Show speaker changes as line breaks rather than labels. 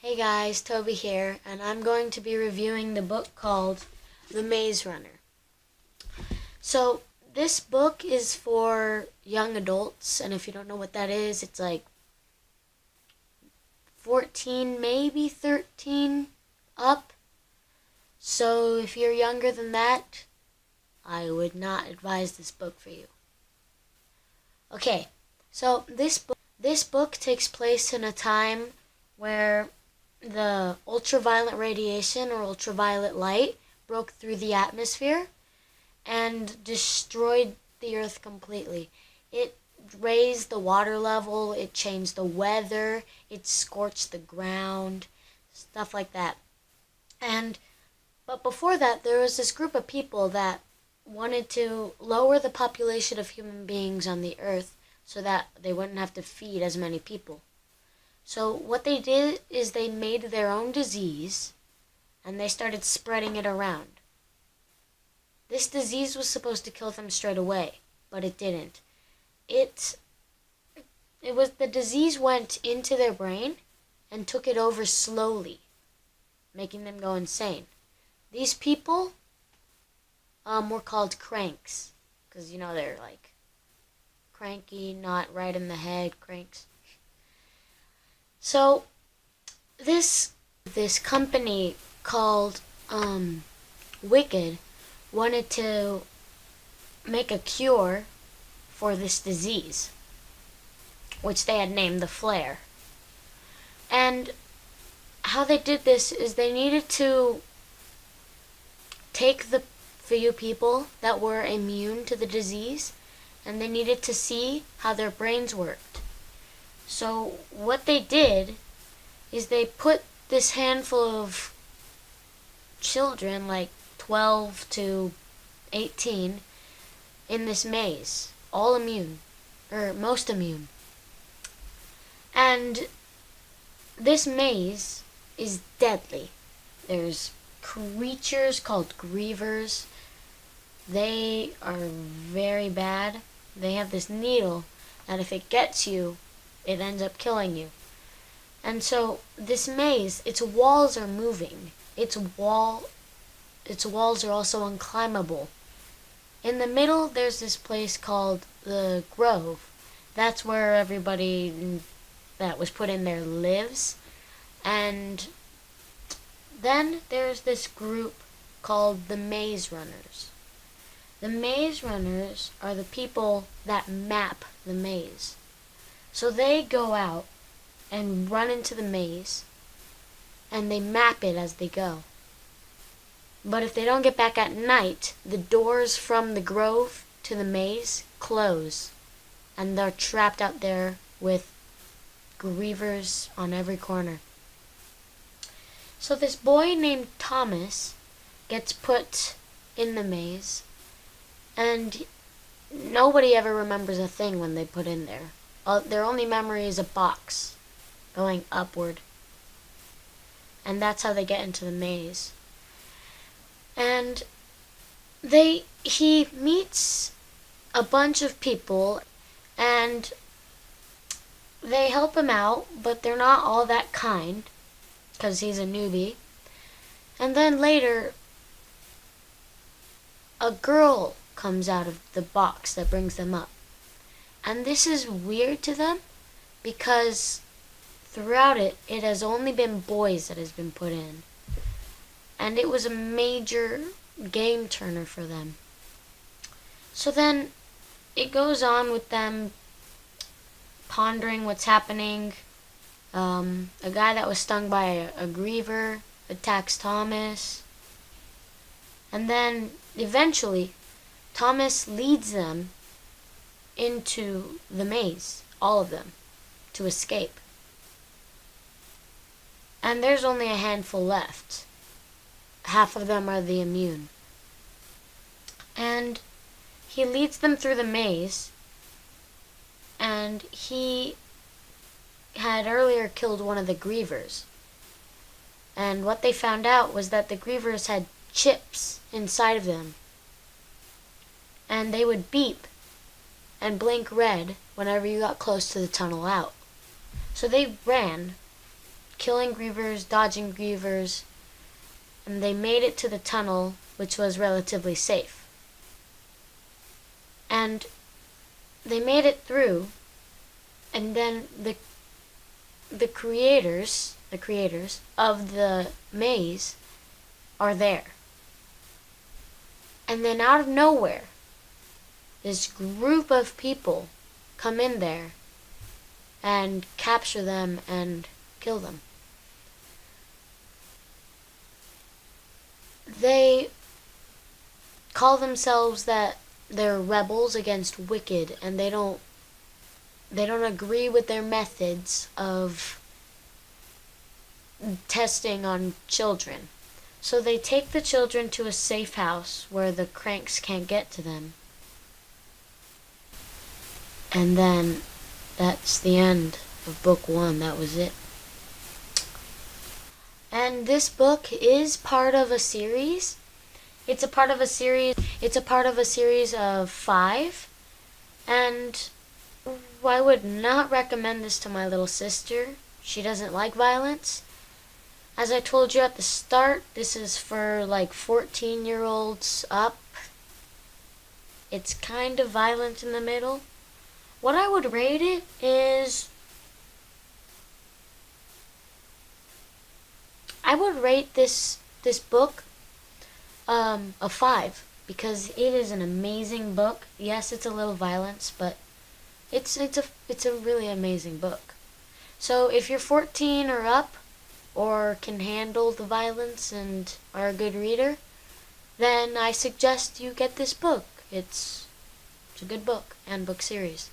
Hey guys, Toby here, and I'm going to be reviewing the book called The Maze Runner. So, this book is for young adults, and if you don't know what that is, it's like 14, maybe 13 up. So, if you're younger than that, I would not advise this book for you. Okay, so this book takes place in a time where the ultraviolet radiation or ultraviolet light broke through the atmosphere and destroyed the earth completely. It raised the water level, it changed the weather, it scorched the ground, stuff like that. But before that, there was this group of people that wanted to lower the population of human beings on the earth so that they wouldn't have to feed as many people. So what they did is they made their own disease and they started spreading it around. This disease was supposed to kill them straight away, but it didn't. The disease went into their brain and took it over slowly, making them go insane. These people were called cranks because they're like cranky, not right in the head, cranks. So this company called Wicked wanted to make a cure for this disease, which they had named the flare. And how they did this is they needed to take the few people that were immune to the disease and they needed to see how their brains worked. So what they did is they put this handful of children, like 12 to 18, in this maze, all immune, or most immune. And this maze is deadly. There's creatures called grievers. They are very bad. They have this needle that if it gets you, it ends up killing you. And so this maze, its walls are moving. Its walls are also unclimbable. In the middle, there's this place called the Grove. That's where everybody that was put in there lives. And then there's this group called the Maze Runners. The Maze Runners are the people that map the maze. So they go out and run into the maze and they map it as they go. But if they don't get back at night, the doors from the grove to the maze close and they're trapped out there with grievers on every corner. So this boy named Thomas gets put in the maze and nobody ever remembers a thing when they put in there. Their only memory is a box going upward. And that's how they get into the maze. And he meets a bunch of people and they help him out, but they're not all that kind because he's a newbie. And then later, a girl comes out of the box that brings them up. And this is weird to them because throughout it has only been boys that has been put in. And it was a major game turner for them. So then it goes on with them pondering what's happening. A guy that was stung by a griever attacks Thomas. And then eventually Thomas leads them into the maze, all of them, to escape. And there's only a handful left. Half of them are the immune. And he leads them through the maze, and he had earlier killed one of the grievers. And what they found out was that the grievers had chips inside of them. And they would beep and blink red whenever you got close to the tunnel out. So they ran killing grievers, dodging grievers, and they made it to the tunnel, which was relatively safe. And they made it through, and then the creators of the maze are there. And then out of nowhere, this group of people come in there and capture them and kill them. They call themselves that they're rebels against wicked, and they don't agree with their methods of testing on children. So they take the children to a safe house where the cranks can't get to them. And then that's the end of book 1. That was it. And this book is part of a series. It's a part of a series of 5. And I would not recommend this to my little sister. She doesn't like violence. As I told you at the start, this is for like 14-year-olds up. It's kind of violent in the middle. What I would rate it is, I would rate this book a 5, because it is an amazing book. Yes, it's a little violence, but it's a really amazing book. So if you're 14 or up, or can handle the violence and are a good reader, then I suggest you get this book. It's a good book and book series.